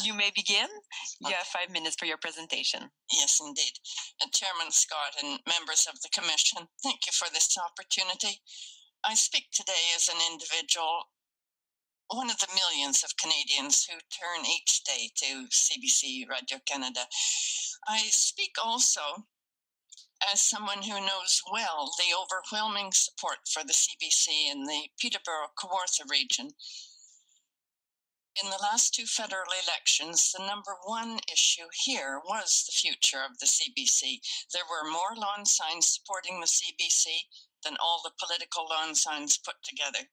You may begin. You have 5 minutes for your presentation. Yes, indeed. Chairman Scott and members of the Commission, thank you for this opportunity. I speak today as an individual, one of the millions of Canadians who turn each day to CBC Radio Canada. I speak also as someone who knows well the overwhelming support for the CBC in the Peterborough-Kawartha region. In the last two federal elections, the number one issue here was the future of the CBC. There were more lawn signs supporting the CBC than all the political lawn signs put together.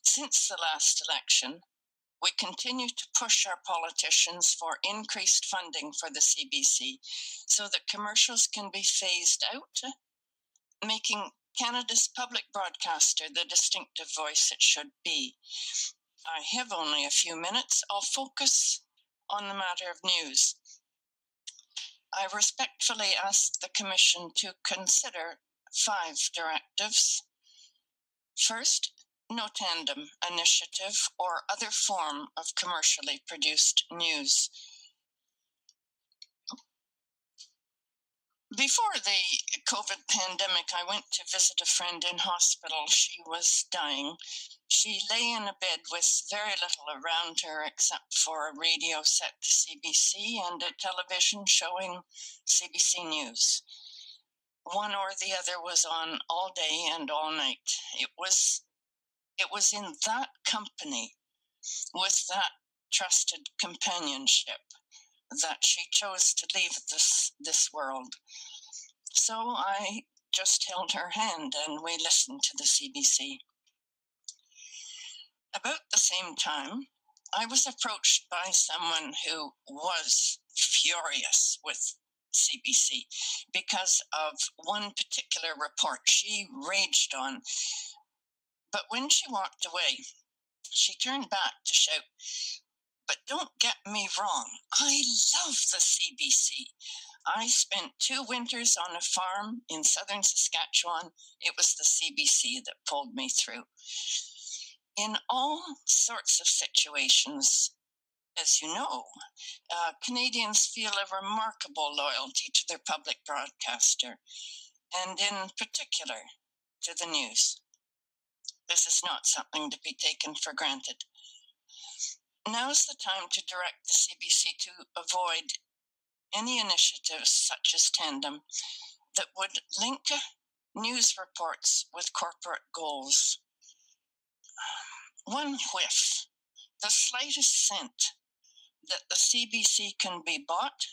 Since the last election, we continue to push our politicians for increased funding for the CBC so that commercials can be phased out, making Canada's public broadcaster the distinctive voice it should be. I have only a few minutes. I'll focus on the matter of news. I respectfully ask the Commission to consider 5 directives. First, no tandem initiative or other form of commercially produced news. Before the COVID pandemic, I went to visit a friend in hospital. She was dying. She lay in a bed with very little around her except for a radio set to CBC and a television showing CBC News. One or the other was on all day and all night. It was in that company, with that trusted companionship, that she chose to leave this world. So I just held her hand and we listened to the CBC. About the same time, I was approached by someone who was furious with CBC because of one particular report she raged on. But when she walked away, she turned back to shout, "But don't get me wrong, I love the CBC. I spent 2 winters on a farm in southern Saskatchewan. It was the CBC that pulled me through." In all sorts of situations, as you know, Canadians feel a remarkable loyalty to their public broadcaster, and in particular to the news. This is not something to be taken for granted. Now's the time to direct the CBC to avoid any initiatives such as tandem that would link news reports with corporate goals. One whiff, the slightest scent that the CBC can be bought,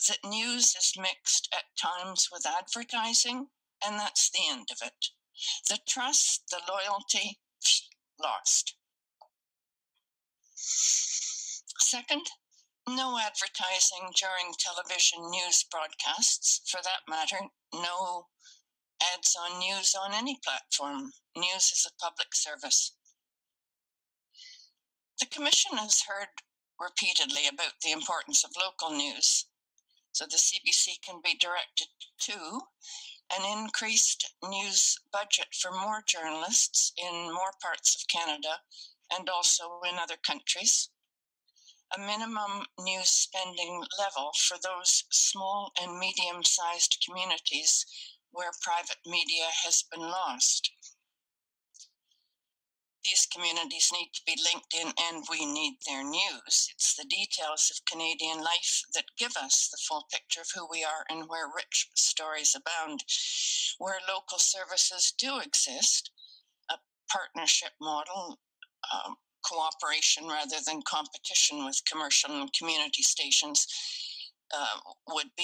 that news is mixed at times with advertising, and that's the end of it. The trust, the loyalty, lost. Second, no advertising during television news broadcasts. For that matter, no ads on news on any platform. News is a public service. The Commission has heard repeatedly about the importance of local news, so the CBC can be directed to an increased news budget for more journalists in more parts of Canada and also in other countries, a minimum news spending level for those small and medium-sized communities where private media has been lost. These communities need to be linked in, and we need their news. It's the details of Canadian life that give us the full picture of who we are and where rich stories abound. Where local services do exist, a partnership model, cooperation rather than competition with commercial and community stations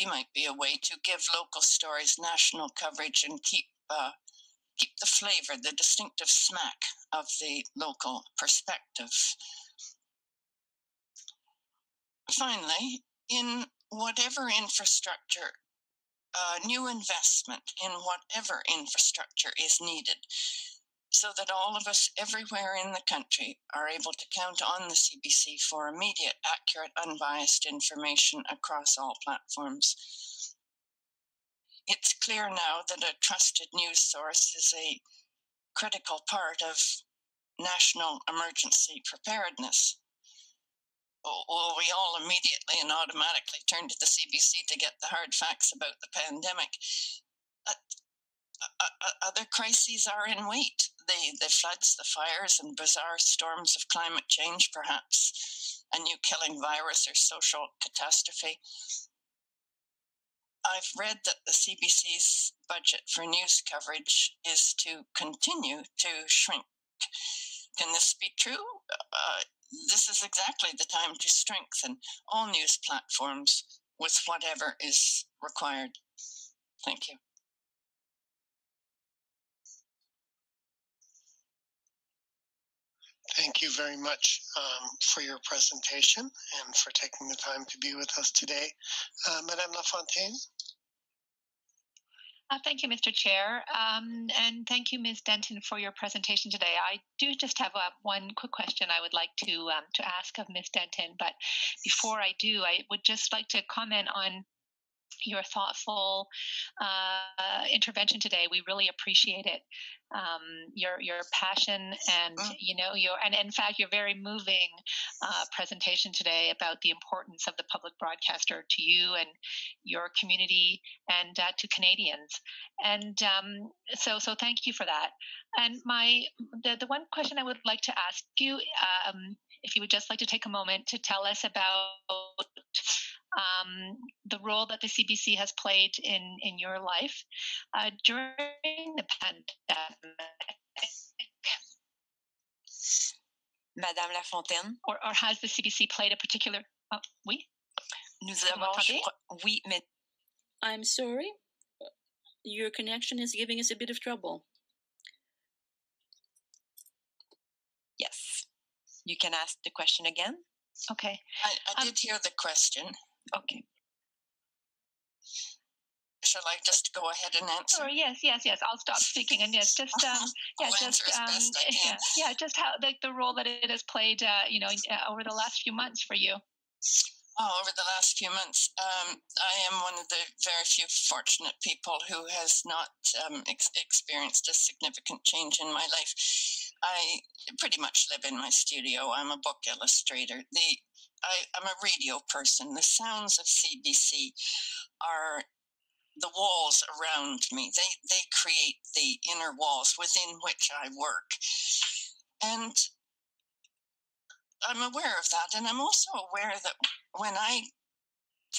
might be a way to give local stories national coverage and keep the flavor, the distinctive smack of the local perspective. Finally, in whatever infrastructure, new investment in whatever infrastructure is needed, so that all of us everywhere in the country are able to count on the CBC for immediate, accurate, unbiased information across all platforms. It's clear now that a trusted news source is a critical part of national emergency preparedness. we all immediately and automatically turn to the CBC to get the hard facts about the pandemic. Other crises are in wait. The floods, the fires, and bizarre storms of climate change, perhaps a new killing virus or social catastrophe. I've read that the CBC's budget for news coverage is to continue to shrink. Can this be true? This is exactly the time to strengthen all news platforms with whatever is required. Thank you. Thank you very much for your presentation and for taking the time to be with us today. Madame Lafontaine? Thank you, Mr. Chair, and thank you, Ms. Denton, for your presentation today. I do just have one quick question I would like to ask of Ms. Denton, but before I do, I would just like to comment on your thoughtful intervention today. We really appreciate it. Your passion and and in fact your very moving presentation today about the importance of the public broadcaster to you and your community and to Canadians. And so thank you for that. And the one question I would like to ask you, if you would just like to take a moment to tell us about the role that the CBC has played in your life during the pandemic. Madame Lafontaine. Or has the CBC played a particular... oui? Nous avons... Oui, mais... I'm sorry. Your connection is giving us a bit of trouble. Yes. You can ask the question again. Okay. I did hear the question. Okay. Shall I just go ahead and answer? Sure. Yes. I'll stop speaking and just just how the role that it has played, over the last few months for you. Oh, over the last few months, I am one of the very few fortunate people who has not experienced a significant change in my life. I pretty much live in my studio. I'm a book illustrator. I'm a radio person. The sounds of CBC are the walls around me. They create the inner walls within which I work. And I'm aware of that. And I'm also aware that when I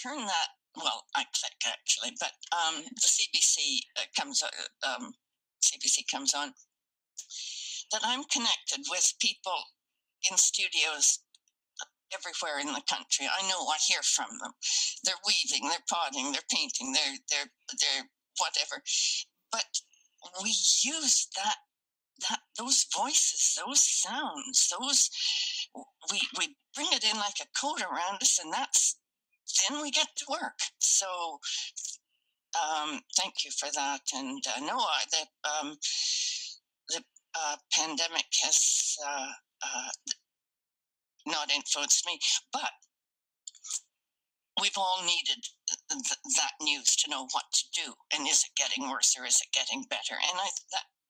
turn that, well, I click actually, but the CBC comes on, that I'm connected with people in studios everywhere in the country. I know, I hear from them. They're weaving, they're potting, they're painting, they're whatever. But we use those voices, those sounds, we bring it in like a coat around us, and then we get to work. So thank you for that. And the pandemic has not influenced me, but we've all needed that news to know what to do, and is it getting worse or is it getting better? And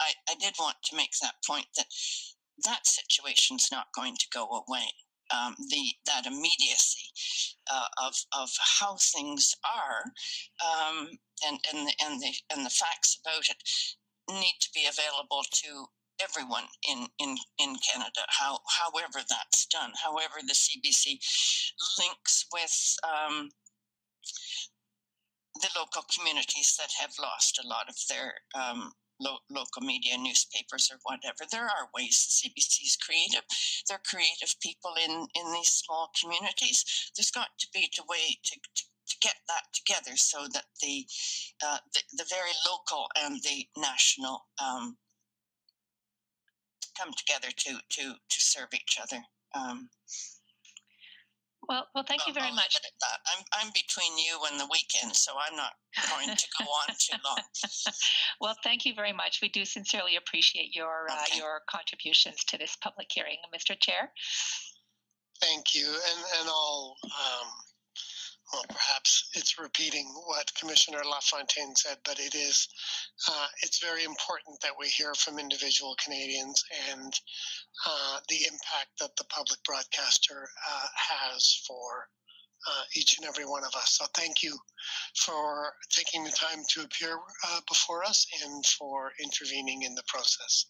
I did want to make that point that situation's not going to go away. That immediacy of how things are, and the facts about it need to be available to everyone in Canada, however that's done, however the CBC links with the local communities that have lost a lot of their local media, newspapers or whatever. There are ways. The CBC is creative. They're creative people in these small communities. There's got to be a way to get that together so that the very local and the national come together to serve each other. Well, thank you very much. I'm between you and the weekend, so I'm not going to go on too long. Well, thank you very much. We do sincerely appreciate your contributions to this public hearing, Mr. Chair. Thank you, and I'll well, perhaps it's repeating what Commissioner LaFontaine said, but it's very important that we hear from individual Canadians and the impact that the public broadcaster has for each and every one of us. So thank you for taking the time to appear before us and for intervening in the process.